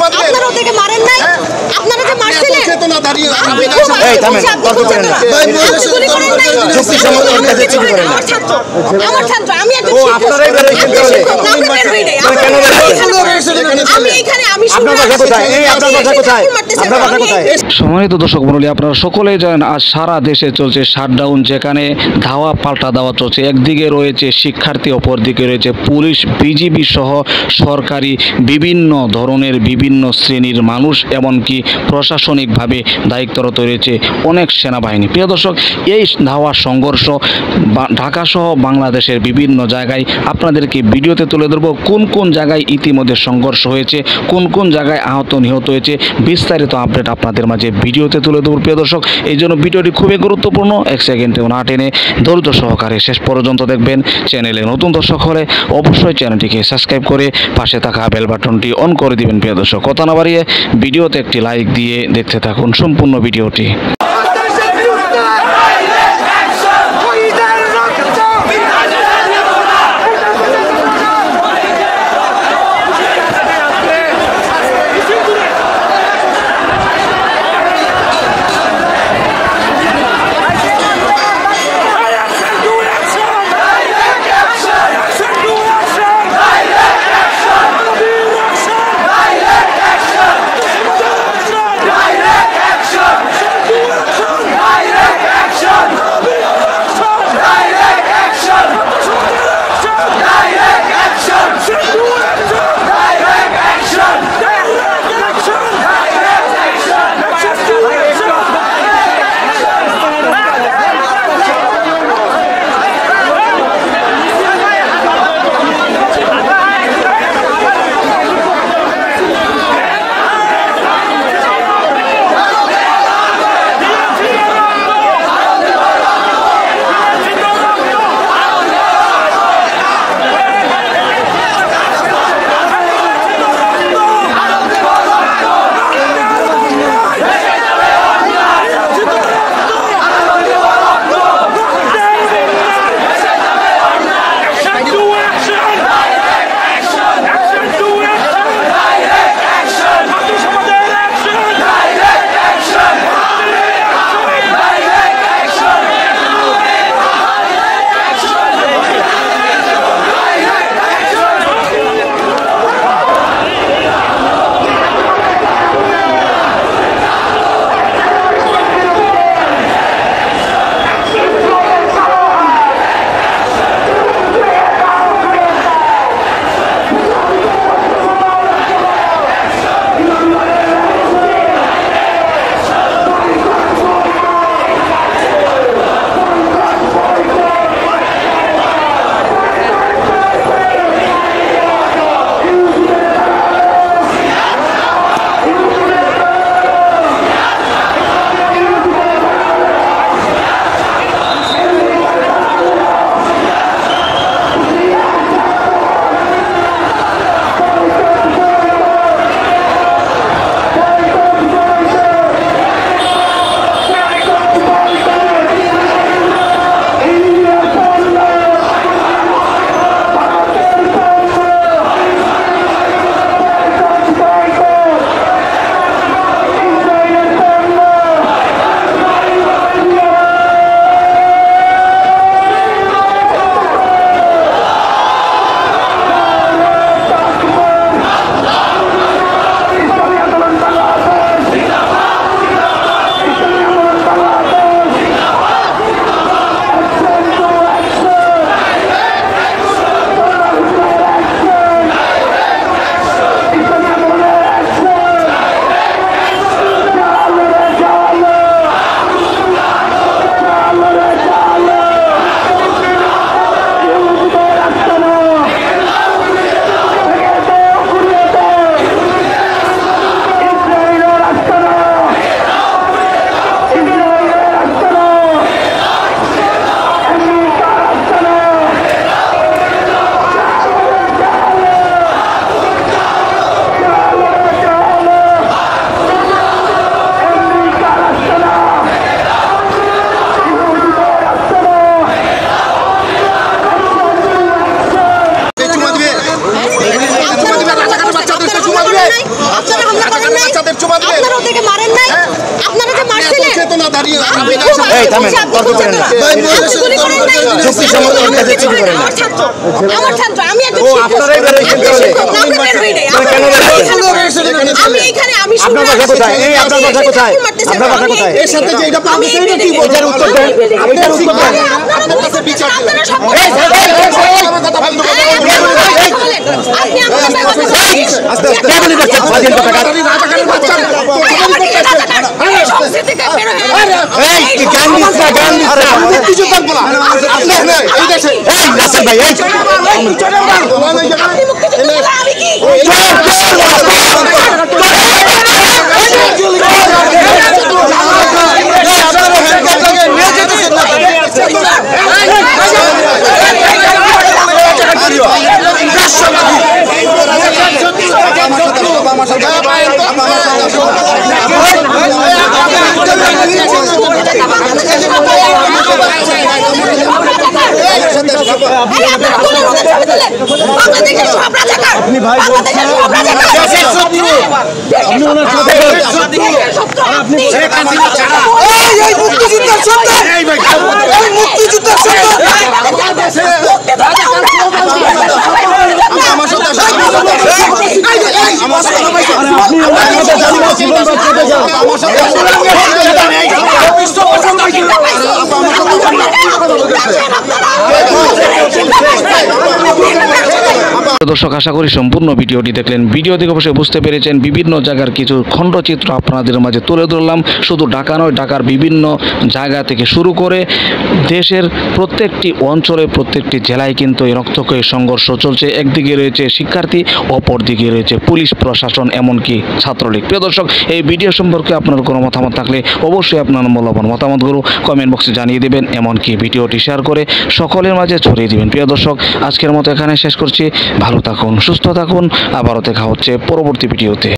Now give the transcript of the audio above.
আপনারা ওদেরকে মারেন নাই, আপনারা যে মারছিলেন আমার ছাত্র, আমি সম্মানিত দর্শক মণ্ডলী, আপনারা সকলেই জানেন আজ সারা দেশে চলছে শাটডাউন, যেখানে ধাওয়া পাল্টা ধাওয়া চলছে। একদিকে রয়েছে শিক্ষার্থী, অপরদিকে রয়েছে পুলিশ, বিজিবি সহ সরকারি বিভিন্ন ধরনের বিভিন্ন শ্রেণীর মানুষ, এমনকি প্রশাসনিকভাবে দায়িত্বরত রয়েছে অনেক সেনাবাহিনী। প্রিয় দর্শক, এই ধাওয়া সংঘর্ষ ঢাকা সহ বাংলাদেশের বিভিন্ন জায়গায় আপনাদেরকে ভিডিওতে তুলে ধরব। কোন কোন জায়গায় ইতিমধ্যে সংঘর্ষ হয়েছে, কোন কোন জায়গায় আহত নিহত হয়েছে, বিস্তারিত আপডেট আপনাদের মাঝে ভিডিওতে তুলে দেবো। প্রিয় দর্শক, এই জন্য ভিডিওটি খুবই গুরুত্বপূর্ণ, এক সেকেন্ডেও না টেনে ধৈর্য সহকারে শেষ পর্যন্ত দেখবেন। চ্যানেলে নতুন দর্শক হলে অবশ্যই চ্যানেলটিকে সাবস্ক্রাইব করে পাশে থাকা বেল বাটনটি অন করে দিবেন। প্রিয় দর্শক, কথা না বাড়িয়ে ভিডিওতে একটি লাইক দিয়ে দেখতে থাকুন সম্পূর্ণ ভিডিওটি। ওদেরকে মারেন নাই? আপনারা যে মারছিলেন? চেতনা দাঁড়িয়ে আপনি খুব বলছি, আপনি খুব চেতনা। আপনি গুলি করেন নাই? আমি কিছু করি নাই। আমার ছাত্র, আমি একজন শিক্ষক। আপনি শিক্ষক, না, আপনি বের হয়ে নেই। আমি এখানে, আমি আপনার বাসা কোথায়? এই আপনার বাসা কোথায়? আপনার বাসা কোথায়? এর সাথে যে এটা পাবলিক এটা কি বলছেন উত্তর দেন এটার উত্তর দেন আপনারা বলছেন বিচার আপনারা সব আপনি আস্তে আস্তে কে বলি করছেন স্বাধীন পতাকা এই কি গান দিস না গান দিস না মুক্তিযোদ্ধা বলা আপনি এই দেশে এই নাসির ভাই এই আপনি মুক্তিযোদ্ধা বলে আমি কি আপনি ভাই বলছেন আপনি ওনার সাথে আপনি এই মুক্তিযোদ্ধার সন্তান এই মুক্তিযোদ্ধার সন্তান আমার সাথে আপনি ওনার সাথে জানিয়ে জীবন বাঁচাতে যান আমার সাথে দর্শক, আশা করি সম্পূর্ণ ভিডিওটি দেখলেন। ভিডিও দেখে অবশ্যই বুঝতে পেরেছেন বিভিন্ন জায়গার কিছু খণ্ডচিত্র আপনাদের মাঝে তুলে ধরলাম। শুধু ঢাকা নয়, ঢাকার বিভিন্ন জায়গা থেকে শুরু করে দেশের প্রত্যেকটি অঞ্চলে, প্রত্যেকটি জেলায় কিন্তু এই রক্তক্ষয়ী সংঘর্ষ চলছে। একদিকে রয়েছে শিক্ষার্থী, অপরদিকে রয়েছে পুলিশ প্রশাসন, এমনকি ছাত্রলীগ। প্রিয় দর্শক, এই ভিডিও সম্পর্কে আপনার কোনো মতামত থাকলে অবশ্যই আপনার মূল্যবান মতামতগুলো কমেন্ট বক্সে জানিয়ে দেবেন, এমনকি ভিডিওটি শেয়ার করে সকলের মাঝে ছড়িয়ে দিবেন। প্রিয় দর্শক, আজকের মতো এখানে শেষ করছি। ভালো থাকুন, সুস্থ থাকুন, আবারও দেখা হচ্ছে পরবর্তী ভিডিওতে।